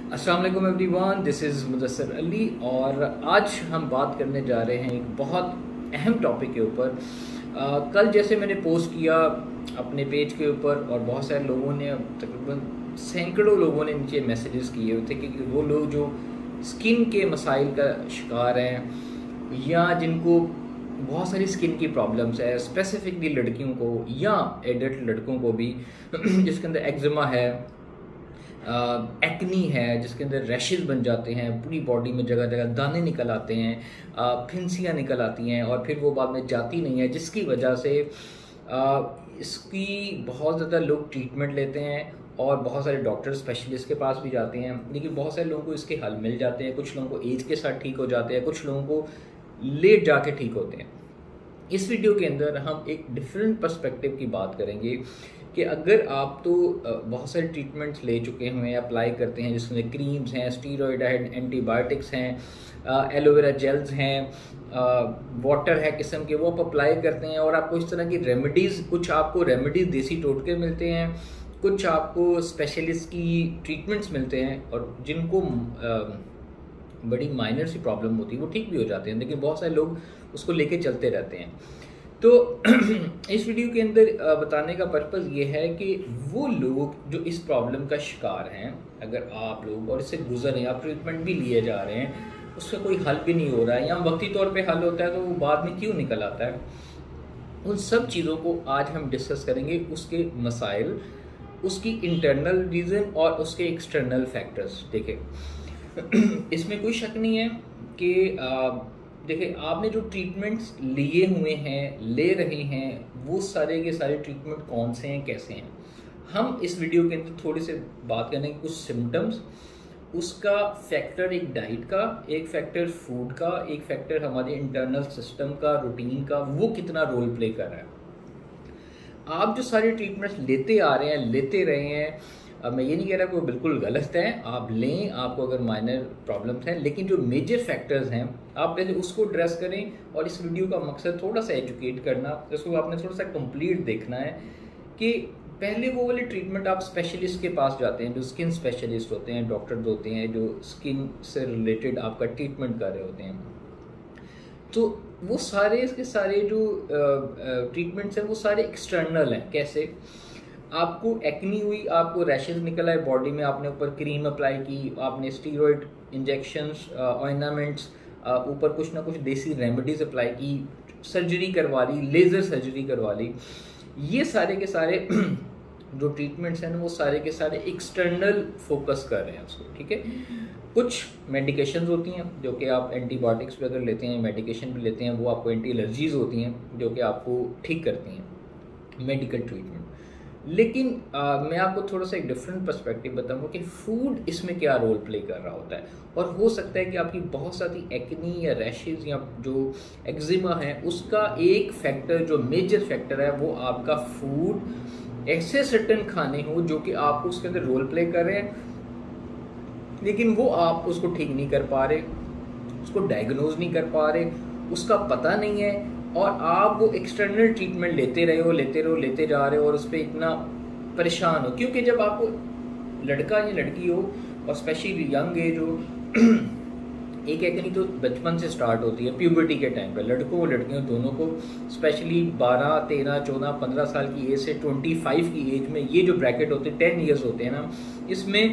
अस्सलाम वालेकुम everyone, this is Mudassir Ali और आज हम बात करने जा रहे हैं एक बहुत अहम टॉपिक के ऊपर। कल जैसे मैंने पोस्ट किया अपने पेज के ऊपर और बहुत सारे लोगों ने, तकरीबन सैकड़ों लोगों ने नीचे मैसेजेस किए हुए थे कि वो लोग जो स्किन के मसाइल का शिकार हैं या जिनको बहुत सारी स्किन की प्रॉब्लम्स है, स्पेसिफिकली लड़कियों को या एडल्ट लड़कों को भी जिसके अंदर एक्जिमा है, एक्नी है, जिसके अंदर रैशेस बन जाते हैं, पूरी बॉडी में जगह जगह दाने निकल आते हैं, फिंसियाँ निकल आती हैं और फिर वो बाद में जाती नहीं है, जिसकी वजह से इसकी बहुत ज़्यादा लोग ट्रीटमेंट लेते हैं और बहुत सारे डॉक्टर स्पेशलिस्ट के पास भी जाते हैं, लेकिन बहुत सारे लोगों को इसके हल मिल जाते हैं। कुछ लोगों को एज के साथ ठीक हो जाते हैं, कुछ लोगों को लेट जाके ठीक होते हैं। इस वीडियो के अंदर हम एक डिफरेंट पर्सपेक्टिव की बात करेंगे कि अगर आप तो बहुत सारे ट्रीटमेंट्स ले चुके हैं, अप्लाई करते हैं, जिसमें क्रीम्स हैं, स्टीरॉयड है, एंटीबायोटिक्स हैं, एलोवेरा जेल्स हैं, वाटर है किस्म के, वो आप अप्लाई करते हैं और आपको इस तरह की रेमेडीज़, कुछ आपको रेमेडीज़ देसी टोटके मिलते हैं, कुछ आपको स्पेशलिस्ट की ट्रीटमेंट्स मिलते हैं और जिनको बड़ी माइनर सी प्रॉब्लम होती है वो ठीक भी हो जाते हैं, लेकिन बहुत सारे लोग उसको लेके चलते रहते हैं। तो इस वीडियो के अंदर बताने का पर्पज़ ये है कि वो लोग जो इस प्रॉब्लम का शिकार हैं, अगर आप लोग और इससे गुजर रहे हैं, आप ट्रीटमेंट भी लिए जा रहे हैं, उसका कोई हल भी नहीं हो रहा है या वक्ती तौर पे हल होता है तो वो बाद में क्यों निकल आता है, उन सब चीज़ों को आज हम डिस्कस करेंगे। उसके मसाइल, उसकी इंटरनल रीज़न और उसके एक्सटर्नल फैक्टर्स। देखिए इसमें कोई शक नहीं है कि देखिए आपने जो ट्रीटमेंट्स लिए हुए हैं, ले रहे हैं, वो सारे के सारे ट्रीटमेंट कौन से हैं, कैसे हैं। हम इस वीडियो के अंदर थोड़ी सी बात करेंगे कुछ सिम्टम्स, उसका फैक्टर एक डाइट का, एक फैक्टर फूड का, एक फैक्टर हमारे इंटरनल सिस्टम का, रूटीन का, वो कितना रोल प्ले कर रहा है। आप जो सारे ट्रीटमेंट्स लेते आ रहे हैं, लेते रहे हैं, अब मैं ये नहीं कह रहा कि वो बिल्कुल गलत है, आप लें, आपको अगर माइनर प्रॉब्लम्स हैं, लेकिन जो मेजर फैक्टर्स हैं आप पहले उसको एड्रेस करें। और इस वीडियो का मकसद थोड़ा सा एजुकेट करना, इसको आपने थोड़ा सा कंप्लीट देखना है कि पहले वो वाले ट्रीटमेंट आप स्पेशलिस्ट के पास जाते हैं, जो स्किन स्पेशलिस्ट होते हैं, डॉक्टर्स होते हैं जो स्किन से रिलेटेड आपका ट्रीटमेंट कर रहे होते हैं, तो वो सारे के सारे जो ट्रीटमेंट्स हैं वो सारे एक्सटर्नल हैं। कैसे? आपको एक्नी हुई, आपको रैशेस निकला है बॉडी में, आपने ऊपर क्रीम अप्लाई की, आपने स्टीरॉयड इंजेक्शंस, ऑइंटमेंट्स, ऊपर कुछ ना कुछ देसी रेमेडीज अप्लाई की, सर्जरी करवा ली, लेज़र सर्जरी करवा ली, ये सारे के सारे जो ट्रीटमेंट्स हैं वो सारे के सारे एक्सटर्नल फोकस कर रहे हैं उसको। ठीक है, कुछ मेडिकेशंस होती हैं जो कि आप एंटीबायोटिक्स भी अगर लेते हैं, मेडिकेशन भी लेते हैं, वो आपको एंटी एलर्जीज होती हैं जो कि आपको ठीक करती हैं, मेडिकल ट्रीटमेंट। लेकिन मैं आपको थोड़ा सा एक डिफरेंट पर्सपेक्टिव बताऊंगा कि फूड इसमें क्या रोल प्ले कर रहा होता है। और हो सकता है कि आपकी बहुत सारी एक्नी या रैशेज या जो एक्जिमा है उसका एक फैक्टर, जो मेजर फैक्टर है, वो आपका फूड, ऐसे सर्टेन खाने हो जो कि आपको उसके अंदर रोल प्ले कर रहे हैं, लेकिन वो आप उसको ठीक नहीं कर पा रहे, उसको डायग्नोज नहीं कर पा रहे, उसका पता नहीं है, और आप वो एक्सटर्नल ट्रीटमेंट लेते रहे हो, लेते जा रहे हो और उस पर इतना परेशान हो। क्योंकि जब आपको लड़का या लड़की हो और स्पेशली यंग एज हो, एक एक्नी तो बचपन से स्टार्ट होती है, प्यूबर्टी के टाइम पर, लड़कों और लड़कियों दोनों को, स्पेशली 12, 13, 14, 15 साल की एज से 25 की एज में, ये जो ब्रैकेट होते हैं 10 ईयर्स होते हैं ना, इसमें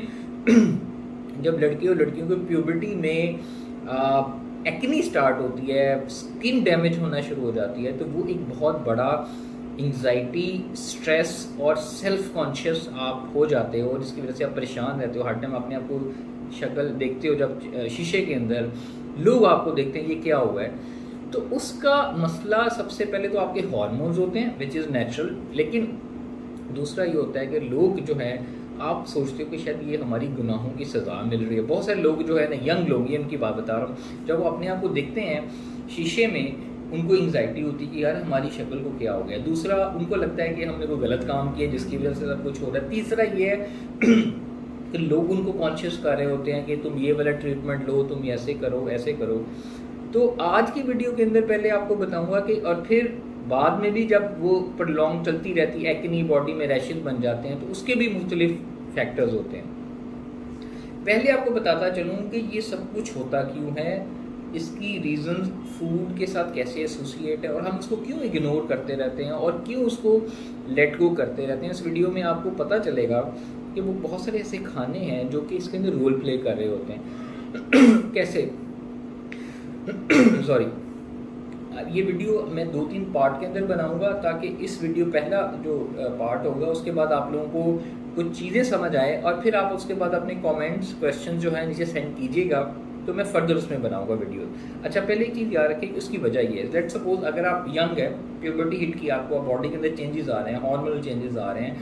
जब लड़के और लड़कियों को प्यूबर्टी में एक्नी स्टार्ट होती है, स्किन डैमेज होना शुरू हो जाती है, तो वो एक बहुत बड़ा एंग्जाइटी, स्ट्रेस और सेल्फ कॉन्शियस आप हो जाते हो और इसकी वजह से आप परेशान रहते हो। हर टाइम अपने आप को शक्ल देखते हो, जब शीशे के अंदर लोग आपको देखते हैं ये क्या हुआ है, तो उसका मसला सबसे पहले तो आपके हार्मोन्स होते हैं विच इज़ नेचुरल, लेकिन दूसरा ये होता है कि लोग जो है, आप सोचते हो कि शायद ये हमारी गुनाहों की सज़ा मिल रही है। बहुत सारे लोग जो है ना, यंग लोग, ये उनकी बात बता रहा हूँ, जब वो अपने आप को देखते हैं शीशे में, उनको एंग्जाइटी होती है कि यार हमारी शक्ल को क्या हो गया। दूसरा, उनको लगता है कि हमने कोई गलत काम किया जिसकी वजह से सब कुछ हो रहा है। तीसरा ये है कि लोग उनको कॉन्शियस कर रहे होते हैं कि तुम ये वाला ट्रीटमेंट लो, तुम ऐसे करो, ऐसे करो। तो आज की वीडियो के अंदर पहले आपको बताऊँगा कि, और फिर बाद में भी जब वो प्रलॉन्ग चलती रहती है, एक्नी, बॉडी में रैशेज बन जाते हैं, तो उसके भी मुख्तलिफ फैक्टर्स होते हैं। पहले आपको बताता चलूँ कि ये सब कुछ होता क्यों है, इसकी रीज़न फूड के साथ कैसे एसोसिएट है, और हम उसको क्यों इग्नोर करते रहते हैं और क्यों उसको लेट गो करते रहते हैं। इस वीडियो में आपको पता चलेगा कि वो बहुत सारे ऐसे खाने हैं जो कि इसके अंदर रोल प्ले कर रहे होते हैं। कैसे सॉरी, ये वीडियो मैं 2-3 पार्ट के अंदर बनाऊंगा, ताकि इस वीडियो पहला जो पार्ट होगा उसके बाद आप लोगों को कुछ चीज़ें समझ आए, और फिर आप उसके बाद अपने कमेंट्स क्वेश्चन जो है नीचे सेंड कीजिएगा, तो मैं फर्दर उसमें बनाऊंगा वीडियो। अच्छा, पहले एक चीज़ याद रखिए कि उसकी वजह ये है, लेट सपोज अगर आप यंग है, प्यूबर्टी हिट की, आपको बॉडी के अंदर चेंजेस आ रहे हैं, हार्मोनल चेंजेस आ रहे हैं।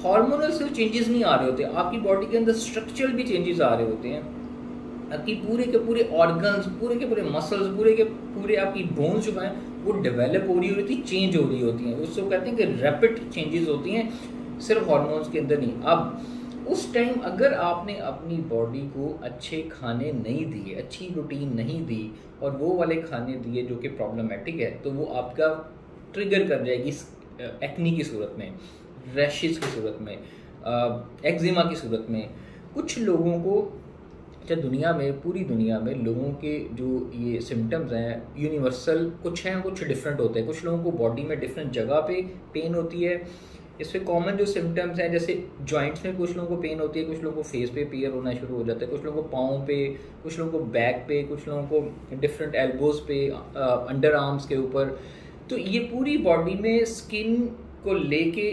हार्मोनल सिर्फ चेंजेस नहीं आ रहे होते, आपकी बॉडी के अंदर स्ट्रक्चरल भी चेंजेस आ रहे होते हैं। आपकी पूरे के पूरे ऑर्गन्स, पूरे के पूरे मसल्स, पूरे के पूरे आपकी बोन्स जो हैं वो डेवलप हो रही होती, चेंज हो रही होती हैं। उसको कहते हैं कि रैपिड चेंजेस होती हैं, सिर्फ हार्मोन्स के अंदर नहीं। अब उस टाइम अगर आपने अपनी बॉडी को अच्छे खाने नहीं दिए, अच्छी रूटीन नहीं दी, और वो वाले खाने दिए जो कि प्रॉब्लमेटिक है, तो वो आपका ट्रिगर कर जाएगी एक्नी की सूरत में, रैशेस की सूरत में, एक्जिमा की सूरत में। कुछ लोगों को, अच्छा दुनिया में, पूरी दुनिया में लोगों के जो ये सिम्टम्स हैं यूनिवर्सल कुछ हैं, कुछ डिफरेंट होते हैं। कुछ लोगों को बॉडी में डिफरेंट जगह पे पेन होती है। इसमें कॉमन जो सिम्टम्स हैं, जैसे जॉइंट्स में कुछ लोगों को पेन होती है, कुछ लोगों को फेस पे पेयर होना शुरू हो जाता है, कुछ लोगों को पाँव पे, कुछ लोगों को बैक पे, कुछ लोगों को डिफरेंट एल्बोज पे, अंडर आर्म्स के ऊपर। तो ये पूरी बॉडी में स्किन को लेके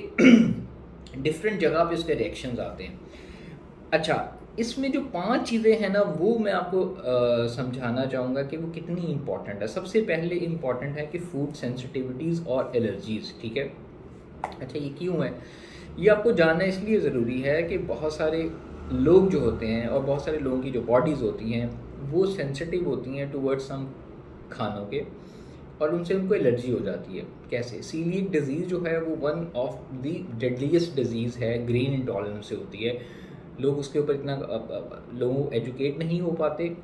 डिफरेंट जगह पे उसके रिएक्शंस आते हैं। अच्छा, इसमें जो 5 चीज़ें हैं ना, वो मैं आपको समझाना चाहूँगा कि वो कितनी इम्पॉर्टेंट है। सबसे पहले इम्पॉर्टेंट है कि फूड सेंसिटिविटीज़ और एलर्जीज़, ठीक है। अच्छा, ये क्यों है, ये आपको जानना इसलिए ज़रूरी है कि बहुत सारे लोग जो होते हैं, और बहुत सारे लोगों की जो बॉडीज़ होती हैं वो सेंसिटिव होती हैं टुवर्ड्स सम खानों के, और उनसे उनको एलर्जी हो जाती है। कैसे? सीलिएक डिजीज़ जो है वो one of the deadliest disease है, ग्रीन इंटॉलरेंस से होती है। लोग उसके ऊपर इतना लोग एजुकेट नहीं हो पाते,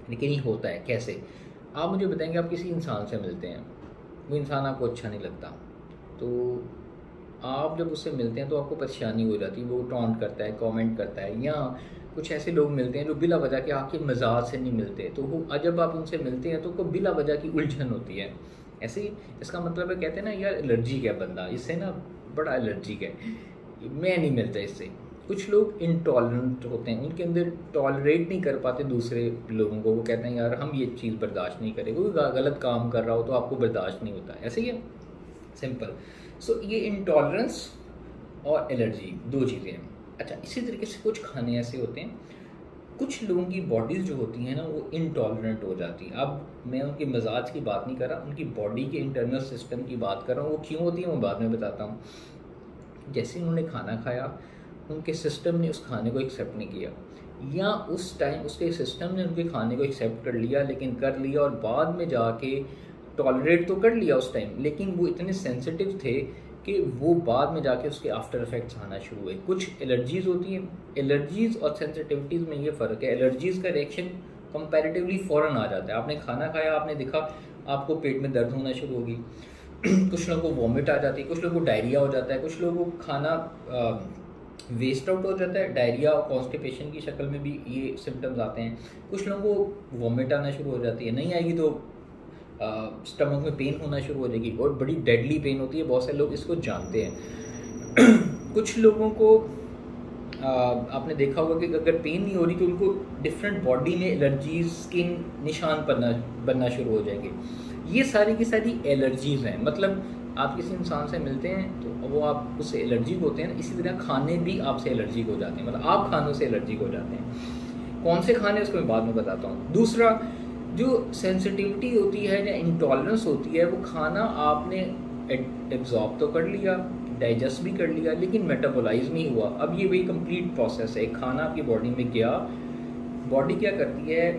लेकिन ये होता है। कैसे? आप मुझे बताएंगे, आप किसी इंसान से मिलते हैं, वो इंसान आपको अच्छा नहीं लगता, तो आप जब उससे मिलते हैं तो आपको परेशानी हो जाती है, वो टॉन्ट करता है, कमेंट करता है, या कुछ ऐसे लोग मिलते हैं जो बिला वजह के आपके मजाज से नहीं मिलते, तो वो जब आप उनसे मिलते हैं तो उनको बिला वजह की उलझन होती है। ऐसे ही इसका मतलब है, कहते हैं ना यार एलर्जिक है बंदा, इससे ना बड़ा एलर्जिक है, मैं नहीं मिलता इससे। कुछ लोग इंटॉलरेंट होते हैं, उनके अंदर टॉलरेट नहीं कर पाते दूसरे लोगों को, वो कहते हैं यार हम ये चीज़ बर्दाश्त नहीं करेंगे, कोई गलत काम कर रहा हो तो आपको बर्दाश्त नहीं होता, ऐसे ही है, सिंपल। सो ये इंटॉलरेंस और एलर्जी 2 चीज़ें हैं। अच्छा, इसी तरीके से कुछ खाने ऐसे होते हैं, कुछ लोगों की बॉडीज़ जो होती हैं ना वो इनटॉलरेंट हो जाती हैं। अब मैं उनके मिजाज की बात नहीं कर रहा, उनकी बॉडी के इंटरनल सिस्टम की बात कर रहा हूँ। वो क्यों होती है वो बाद में बताता हूँ। जैसे उन्होंने खाना खाया, उनके सिस्टम ने उस खाने को एक्सेप्ट नहीं किया, या उस टाइम उसके सिस्टम ने उनके खाने को एक्सेप्ट कर लिया, लेकिन कर लिया और बाद में जाके टॉलरेट तो कर लिया उस टाइम, लेकिन वो इतने सेंसिटिव थे कि वो बाद में जाके उसके आफ्टर इफेक्ट्स आना शुरू हुए। कुछ एलर्जीज़ होती हैं, एलर्जीज़ और सेंसिटिविटीज़ में ये फ़र्क है। एलर्जीज़ का रिएक्शन कंपैरेटिवली फ़ौरन आ जाता है। आपने खाना खाया, आपने देखा आपको पेट में दर्द होना शुरू होगी, कुछ लोगों को वॉमिट आ जाती है, कुछ लोगों को डायरिया हो जाता है, कुछ लोगों को खाना वेस्ट आउट हो जाता है, डायरिया और कॉन्स्टिपेशन की शक्ल में भी ये सिम्टम्स आते हैं। कुछ लोगों को वॉमिट आना शुरू हो जाती है, नहीं आएगी तो स्टमक में पेन होना शुरू हो जाएगी, और बड़ी डेडली पेन होती है, बहुत सारे लोग इसको जानते हैं। कुछ लोगों को आपने देखा होगा कि अगर पेन नहीं हो रही तो उनको डिफरेंट बॉडी में एलर्जीज, स्किन निशान बनना शुरू हो जाएंगे। ये सारी की सारी एलर्जीज़ हैं। मतलब आप किसी इंसान से मिलते हैं तो वो आप उससे एलर्जिक होते हैं, इसी तरह खाने भी आपसे एलर्जिक हो जाते हैं, मतलब आप खानों से एलर्जिक हो जाते हैं। कौन से खाने उसको मैं बाद में बताता हूँ। दूसरा, जो सेंसिटिविटी होती है या इंटॉलरेंस होती है, वो खाना आपने एब्जॉर्ब तो कर लिया, डाइजेस्ट भी कर लिया, लेकिन मेटाबोलाइज नहीं हुआ। अब ये वही कंप्लीट प्रोसेस है, खाना आपकी बॉडी में गया, बॉडी क्या करती है,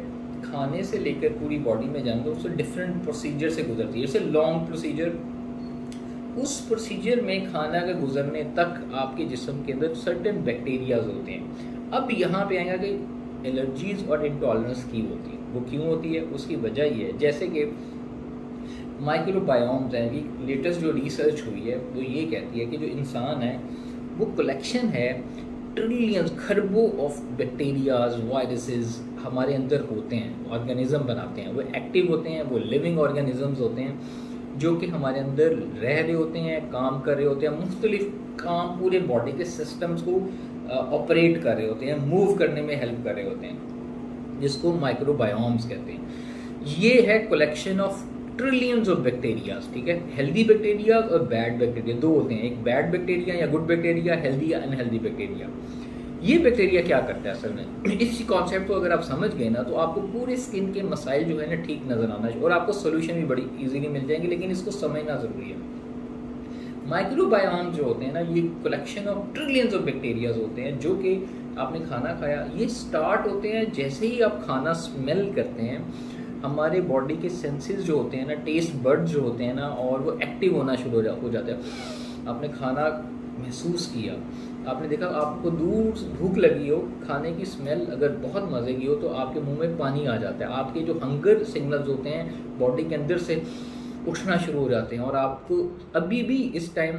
खाने से लेकर पूरी बॉडी में जाने तो उससे डिफरेंट प्रोसीजर से गुजरती है। जैसे लॉन्ग प्रोसीजर, उस प्रोसीजर में खाना के गुजरने तक आपके जिस्म के अंदर सर्टेन बैक्टीरियाज होते हैं। अब यहाँ पे आएगा कि एलर्जीज और इंटॉलरेंस क्यों होती है। वो क्यों होती है, उसकी वजह ये है, जैसे कि माइक्रोबायोम्स हैं, ये लेटेस्ट जो रिसर्च हुई है वो ये कहती है कि जो इंसान है वो कलेक्शन है ट्रिलियंस खरबों ऑफ बैक्टीरियाज वायरसेस हमारे अंदर होते हैं, ऑर्गेनिज्म बनाते हैं, वो एक्टिव होते हैं, वो लिविंग ऑर्गेनिजम्स होते हैं जो कि हमारे अंदर रह रहे होते हैं, काम कर रहे होते हैं, मुख्तलिफ काम पूरे बॉडी के सिस्टम्स को ऑपरेट कर रहे होते हैं, मूव करने में हेल्प कर रहे होते हैं, जिसको माइक्रोबायोम्स कहते हैं। ये है collection of trillions of bacterias, ठीक है। हेल्दी बैक्टीरिया और बैड बैक्टीरिया दो होते हैं, एक बैड बैक्टीरिया या गुड बैक्टीरिया, हेल्दी या अनहेल्दी बैक्टीरिया। ये बैक्टीरिया क्या करता है असल में, इस कॉन्सेप्ट को अगर आप समझ गए ना तो आपको पूरे स्किन के मसाइल जो है ना ठीक नजर आना चाहिए और आपको सोल्यूशन भी बड़ी इजीली मिल जाएंगे, लेकिन इसको समझना जरूरी है। माइक्रोबायोम जो होते हैं ना, ये collection of trillions of bacterias होते हैं जो कि आपने खाना खाया, ये स्टार्ट होते हैं जैसे ही आप खाना स्मेल करते हैं, हमारे बॉडी के सेंसेस जो होते हैं ना, टेस्ट बर्ड्स जो होते हैं ना, और वो एक्टिव होना शुरू हो जाते हैं। आपने खाना महसूस किया, आपने देखा आपको दूर भूख लगी हो, खाने की स्मेल अगर बहुत मज़े की हो तो आपके मुंह में पानी आ जाता है, आपके जो हंगर सिग्नल्स होते हैं बॉडी के अंदर से उठना शुरू हो जाते हैं। और आपको अभी भी इस टाइम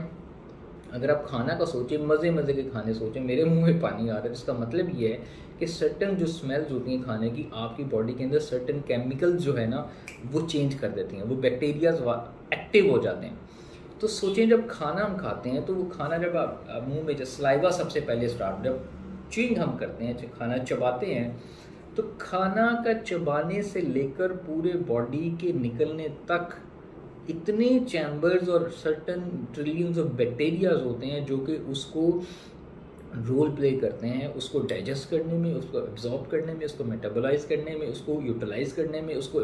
अगर आप खाना का सोचें, मज़े मज़े के खाने सोचें, मेरे मुंह में पानी आ रहा है, इसका मतलब ये है कि सर्टन जो स्मेल्स होती हैं खाने की, आपकी बॉडी के अंदर सर्टन केमिकल्स जो है ना वो चेंज कर देती हैं, वो बैक्टीरियाज एक्टिव हो जाते हैं। तो सोचें जब खाना हम खाते हैं तो वो खाना जब आप मुंह में, जब सलाइवा सबसे पहले स्टार्ट, जब च्यूइंग हम करते हैं, जब खाना चबाते हैं, तो खाना का चबाने से लेकर पूरे बॉडी के निकलने तक इतने चैम्बर्स और सर्टन ट्रिलियंस ऑफ बैक्टीरियाज होते हैं जो कि उसको रोल प्ले करते हैं, उसको डाइजेस्ट करने में, उसको एब्जॉर्ब करने में, उसको मेटाबोलाइज करने में, उसको यूटिलाइज करने में, उसको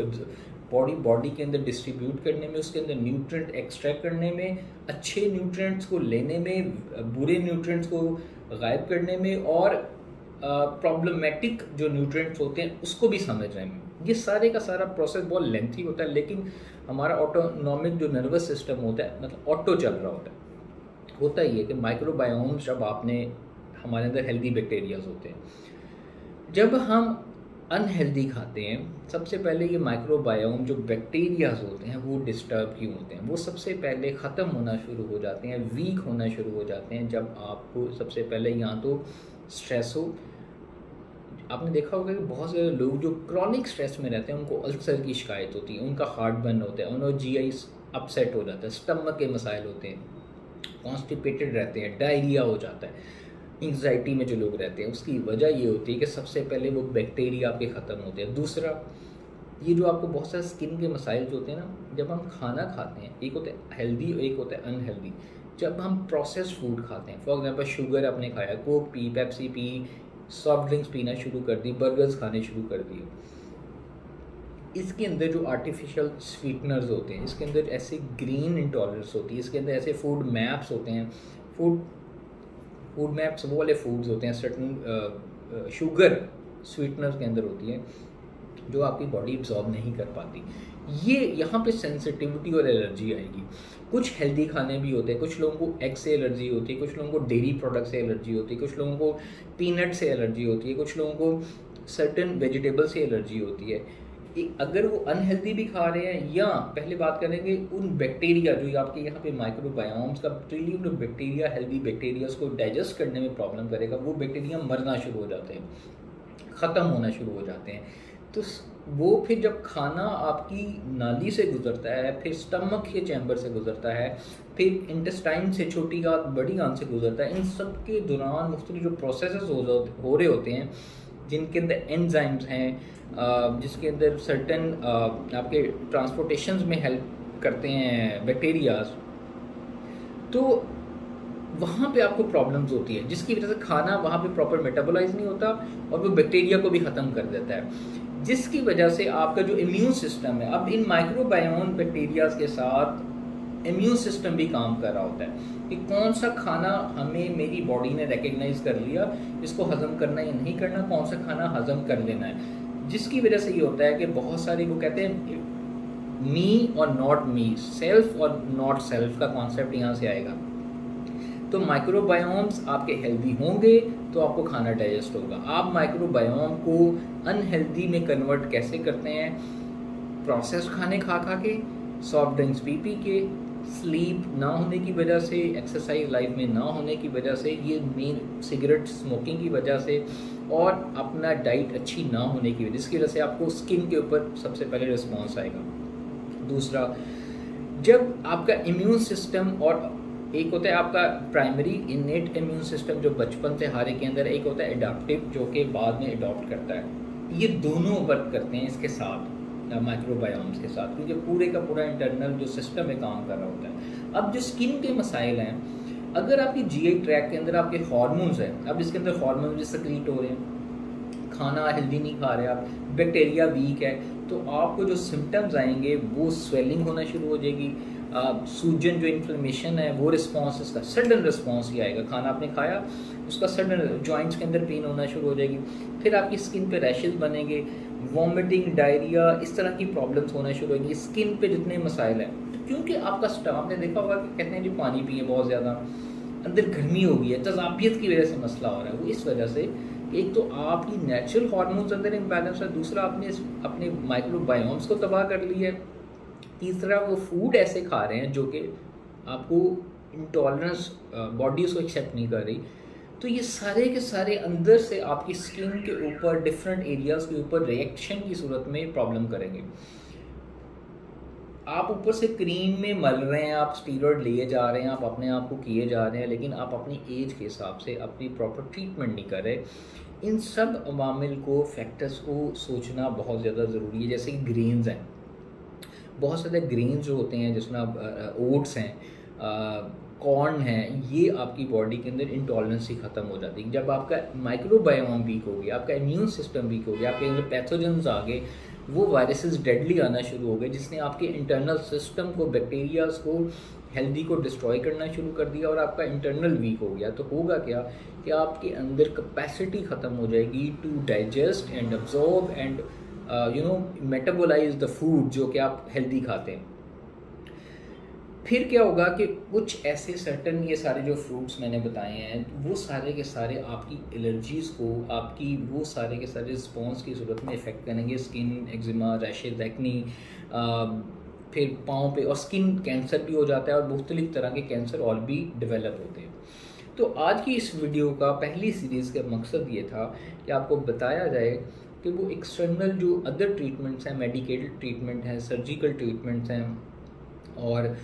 बॉडी के अंदर डिस्ट्रीब्यूट करने में, उसके अंदर न्यूट्रिएंट एक्सट्रैक्ट करने में, अच्छे न्यूट्रिएंट्स को लेने में, बुरे न्यूट्रिएंट्स को गायब करने में, और प्रॉब्लमेटिक जो न्यूट्रिएंट्स होते हैं उसको भी समझने में। ये सारे का सारा प्रोसेस बहुत लेंथी होता है, लेकिन हमारा ऑटोनॉमिक जो नर्वस सिस्टम होता है, मतलब ऑटो चल रहा होता ही है कि माइक्रोबायोम, जब आपने, हमारे अंदर हेल्दी बैक्टीरियाज होते हैं, जब हम अनहेल्दी खाते हैं, सबसे पहले ये माइक्रोबायोम जो बैक्टीरियाज होते हैं वो डिस्टर्ब क्यों होते हैं, वो सबसे पहले ख़त्म होना शुरू हो जाते हैं, वीक होना शुरू हो जाते हैं जब आपको सबसे पहले यहाँ तो स्ट्रेस हो। आपने देखा होगा कि बहुत सारे लोग जो क्रॉनिक स्ट्रेस में रहते हैं उनको अल्सर की शिकायत होती है, उनका हार्ट बर्न होता है, उनको जीआई अपसेट हो जाता है, स्टमक के मसाइल होते हैं, कॉन्स्टिपेटेड रहते हैं, डायरिया हो जाता है। एंग्जाइटी में जो लोग रहते हैं उसकी वजह ये होती है कि सबसे पहले वो बैक्टीरिया आपके ख़त्म होते हैं। दूसरा, ये जो आपको बहुत सारे स्किन के मसाइल जो होते हैं ना, जब हम खाना खाते हैं, एक होता है हेल्दी और एक होता है अनहेल्दी। जब हम प्रोसेस फूड खाते हैं, फॉर एग्जांपल शुगर आपने खाया, Coke P, Pepsi P, soft drinks पीना शुरू कर दी, बर्गर्स खाने शुरू कर दिए, इसके अंदर जो आर्टिफिशियल स्वीटनर्स होते हैं, इसके अंदर ऐसे ग्रीन इंटॉलरेंस होती है, इसके अंदर ऐसे फूड मैप्स होते हैं, फूड मैप्स वो वाले फूड्स होते हैं, सर्टन शुगर स्वीटनर के अंदर होती है जो आपकी बॉडी एब्जॉर्ब नहीं कर पाती। ये यहाँ पे सेंसिटिविटी और एलर्जी आएगी। कुछ हेल्दी खाने भी होते हैं, कुछ लोगों को एग से एलर्जी होती है, कुछ लोगों को डेयरी प्रोडक्ट से एलर्जी होती है, कुछ लोगों को पीनट से एलर्जी होती है, कुछ लोगों को सर्टन वेजिटेबल से एलर्जी होती है। अगर वो अनहेल्दी भी खा रहे हैं, या पहले बात करेंगे उन बैक्टीरिया जो आपके यहाँ पे माइक्रोबायोम्स का ट्रिलियन बैक्टीरिया, हेल्दी बैक्टीरिया को डाइजेस्ट करने में प्रॉब्लम करेगा, वो बैक्टीरिया मरना शुरू हो जाते हैं, ख़त्म होना शुरू हो जाते हैं। तो वो फिर जब खाना आपकी नाली से गुजरता है, फिर स्टमक के चैम्बर से गुजरता है, फिर इंटेस्टाइन से, छोटी आंत बड़ी आंत से गुजरता है, इन सब के दौरान मुख्तलिफ जो प्रोसेसेस हो रहे होते हैं, जिनके अंदर एंजाइम्स हैं, जिसके अंदर सर्टन आपके ट्रांसपोर्टेशंस में हेल्प करते हैं बैक्टीरियाज, तो वहाँ पे आपको प्रॉब्लम्स होती है, जिसकी वजह से खाना वहाँ पे प्रॉपर मेटाबोलाइज नहीं होता और वो बैक्टीरिया को भी ख़त्म कर देता है, जिसकी वजह से आपका जो इम्यून सिस्टम है, अब इन माइक्रोबायोम बैक्टीरियाज के साथ इम्यून सिस्टम भी काम कर रहा होता है कि कौन सा खाना हमें, मेरी बॉडी ने रिकग्नाइज कर लिया, इसको हजम करना या नहीं करना, कौन सा खाना हजम कर लेना है, जिसकी वजह से ये होता है कि बहुत सारे वो कहते हैं मी और नॉट मी, सेल्फ और नॉट सेल्फ का कॉन्सेप्ट यहाँ से आएगा। तो माइक्रोबायोम्स आपके हेल्दी होंगे तो आपको खाना डाइजेस्ट होगा। आप माइक्रोबायोम को अनहेल्दी में कन्वर्ट कैसे करते हैं? प्रोसेस खाने खा के, सॉफ्ट ड्रिंक्स पी के, स्लीप ना होने की वजह से, एक्सरसाइज लाइफ में ना होने की वजह से, ये मेन सिगरेट स्मोकिंग की वजह से, और अपना डाइट अच्छी ना होने की वजह, जिसकी वजह से आपको स्किन के ऊपर सबसे पहले रिस्पॉन्स आएगा। दूसरा, जब आपका इम्यून सिस्टम, और एक होता है आपका प्राइमरी इनेट इम्यून सिस्टम जो बचपन से हर एक के अंदर, एक होता है एडाप्टिव जो कि बाद में अडॉप्ट करता है। ये दोनों वर्क करते हैं इसके साथ, माइक्रोबायोम्स के साथ, क्योंकि पूरे का पूरा इंटरनल जो सिस्टम है काम कर रहा होता है। अब जो स्किन के मसाइल हैं, अगर आपकी जीआई ट्रैक के अंदर आपके हार्मोन्स हैं, अब इसके अंदर हार्मोन भी सक्रीट हो रहे हैं, खाना हेल्दी नहीं खा रहे आप, बैक्टीरिया वीक है, तो आपको जो सिम्टम्स आएंगे वो स्वेलिंग होना शुरू हो जाएगी, सूजन जो इन्फ्लेमेशन है वो रिस्पॉन्स, इसका सडन रिस्पॉन्स ही आएगा। खाना आपने खाया, उसका सडन जॉइंट्स के अंदर पेन होना शुरू हो जाएगी, फिर आपकी स्किन पे रैशेस बनेंगे, वॉमिटिंग, डायरिया, इस तरह की प्रॉब्लम्स होना शुरू होगी। स्किन पे जितने मसाइल हैं, तो क्योंकि आपका स्टमक, आपने देखा होगा कि कहते हैं जी पानी पिए बहुत ज़्यादा, अंदर गर्मी हो गई है, तजाबियत की वजह से मसला हो रहा है। वो इस वजह से, एक तो आपकी नेचुरल हार्मोन्स अंदर इम्बैलेंस है, दूसरा आपने अपने माइक्रोबायोम्स को तबाह कर लिया है, तीसरा वो फूड ऐसे खा रहे हैं जो कि आपको इंटॉलरेंस, बॉडी उसको एक्सेप्ट नहीं कर रही। तो ये सारे के सारे अंदर से आपकी स्किन के ऊपर, डिफरेंट एरियाज़ के ऊपर रिएक्शन की सूरत में प्रॉब्लम करेंगे। आप ऊपर से क्रीम में मल रहे हैं, आप स्टीरॉयड लिए जा रहे हैं, आप अपने आप को किए जा रहे हैं, लेकिन आप अपनी एज के हिसाब से अपनी प्रॉपर ट्रीटमेंट नहीं कर रहे। इन सब अवामिल को, फैक्टर्स को सोचना बहुत ज़्यादा ज़रूरी है। जैसे कि ग्रेन्स हैं, बहुत सारे ग्रेन्स जो होते हैं, जिसमें ओट्स हैं, कॉर्न है, ये आपकी बॉडी के अंदर इंटॉलरेंसी ख़त्म हो जाती है। जब आपका माइक्रोबायोम वीक हो गया, आपका इम्यून सिस्टम वीक हो गया, आपके अंदर पैथोजेंस आ गए, वो वायरसेस डेडली आना शुरू हो गए, जिसने आपके इंटरनल सिस्टम को, बैक्टीरियाज को, हेल्दी को डिस्ट्रॉय करना शुरू कर दिया, और आपका इंटरनल वीक हो गया। तो होगा क्या कि आपके अंदर कैपेसिटी ख़त्म हो जाएगी to digest and absorb and metabolise the food जो कि आप हेल्दी खाते हैं। फिर क्या होगा कि कुछ ऐसे सर्टन, ये सारे जो फ्रूट्स मैंने बताए हैं, वो सारे के सारे आपकी एलर्जीज़ को, आपकी वो सारे के सारे रिस्पॉन्स की सूरत में इफ़ेक्ट करेंगे। स्किन एक्जिमा, रैशेज, एक्नी, फिर पाँव पे, और स्किन कैंसर भी हो जाता है, और मुख्तलिफ तरह के कैंसर और भी डेवलप होते हैं। तो आज की इस वीडियो का, पहली सीरीज़ का मकसद ये था कि आपको बताया जाए कि वो एक्सटर्नल जो अदर ट्रीटमेंट्स हैं, मेडिकेटेड ट्रीटमेंट हैं, सर्जिकल ट्रीटमेंट्स हैं, और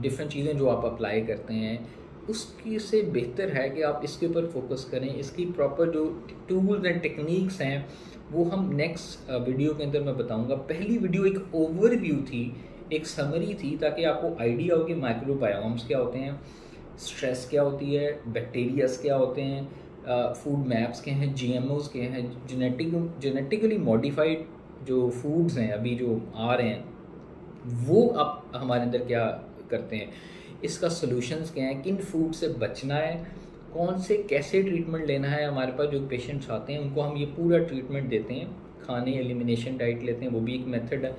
डिफरेंट चीज़ें जो आप अप्लाई करते हैं, उसकी से बेहतर है कि आप इसके ऊपर फोकस करें। इसकी प्रॉपर जो टूल्स एंड टेक्निक्स हैं वो हम नेक्स्ट वीडियो के अंदर मैं बताऊंगा। पहली वीडियो एक ओवरव्यू थी, एक समरी थी, ताकि आपको आइडिया हो कि माइक्रोबायोम्स क्या होते हैं, स्ट्रेस क्या होती है, बैक्टीरियाज क्या होते हैं, फूड मैप्स के हैं, जीएमओज के हैं, जेनेटिकली मॉडिफाइड जो फूड्स हैं अभी जो आ रहे हैं, वो आप हमारे अंदर क्या करते हैं, इसका सॉल्यूशंस क्या है, किन फूड से बचना है, कौन से कैसे ट्रीटमेंट लेना है। हमारे पास जो पेशेंट्स आते हैं उनको हम ये पूरा ट्रीटमेंट देते हैं। खाने एलिमिनेशन डाइट लेते हैं, वो भी एक मेथड है।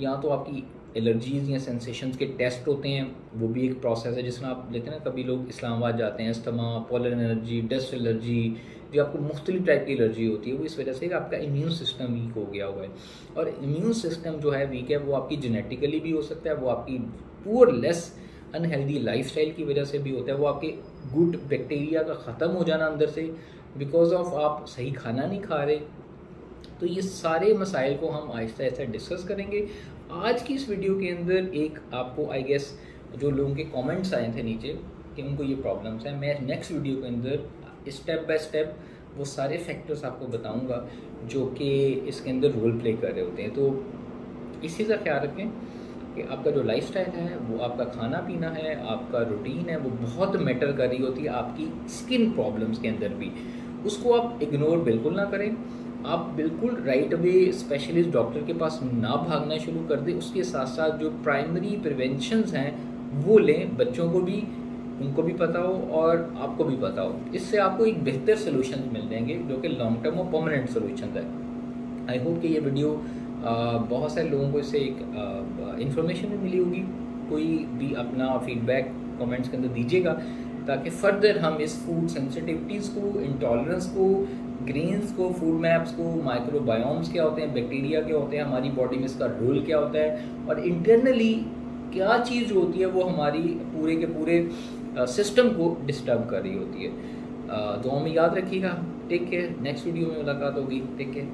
या तो आपकी एलर्जीज़ या सेंसेशंस के टेस्ट होते हैं, वो भी एक प्रोसेस है, जिसमें आप लेते हैं ना, कभी लोग इस्लामाबाद जाते हैं, asthma, pollen allergy, dust allergy, जो आपको मुख्तलिफ टाइप की एलर्जी होती है, वो इस वजह से कि आपका इम्यून सिस्टम वीक हो गया हुआ है। और इम्यून सिस्टम जो है वीक है, वो आपकी जेनेटिकली भी हो सकता है, वो आपकी पुअर लेस अनहेल्दी लाइफस्टाइल की वजह से भी होता है, वो आपके गुड बैक्टीरिया का ख़त्म हो जाना अंदर से बिकॉज ऑफ आप सही खाना नहीं खा रहे। तो ये सारे मसाइल को हम आहिस्ता आहिस्ता डिस्कस करेंगे आज की इस वीडियो के अंदर। एक आपको आई गेस जो लोगों के कमेंट्स आए थे नीचे कि उनको ये प्रॉब्लम्स हैं, मैं नेक्स्ट वीडियो के अंदर स्टेप बाय स्टेप वो सारे फैक्टर्स आपको बताऊंगा जो कि इसके अंदर रोल प्ले कर रहे होते हैं। तो इसी का ख्याल रखें कि आपका जो लाइफस्टाइल है, वो आपका खाना पीना है, आपका रूटीन है, वो बहुत मैटर कर रही होती है आपकी स्किन प्रॉब्लम्स के अंदर भी। उसको आप इग्नोर बिल्कुल ना करें, आप बिल्कुल राइट अवे स्पेशलिस्ट डॉक्टर के पास ना भागना शुरू कर दें। उसके साथ साथ जो प्राइमरी प्रिवेंशंस हैं वो लें, बच्चों को भी उनको भी पता हो और आपको भी पता हो। इससे आपको एक बेहतर सोल्यूशन मिल जाएंगे जो कि लॉन्ग टर्म और परमानेंट सोल्यूशन है। आई होप कि ये वीडियो बहुत सारे लोगों को इससे एक इन्फॉर्मेशन भी मिली होगी। कोई भी अपना फीडबैक कमेंट्स के अंदर दीजिएगा ताकि फर्दर हम इस फूड सेंसिटिविटीज़ को, इंटॉलरेंस को, ग्रेन्स को, फूड मैप्स को, माइक्रोबायोम्स क्या होते हैं, बैक्टीरिया क्या होते हैं, हमारी बॉडी में इसका रोल क्या होता है, और इंटरनली क्या चीज़ जो होती है वो हमारी पूरे के पूरे सिस्टम को डिस्टर्ब कर रही होती है। दुआ में याद रखिएगा। टेक केयर, नेक्स्ट वीडियो में मुलाकात होगी। Take care.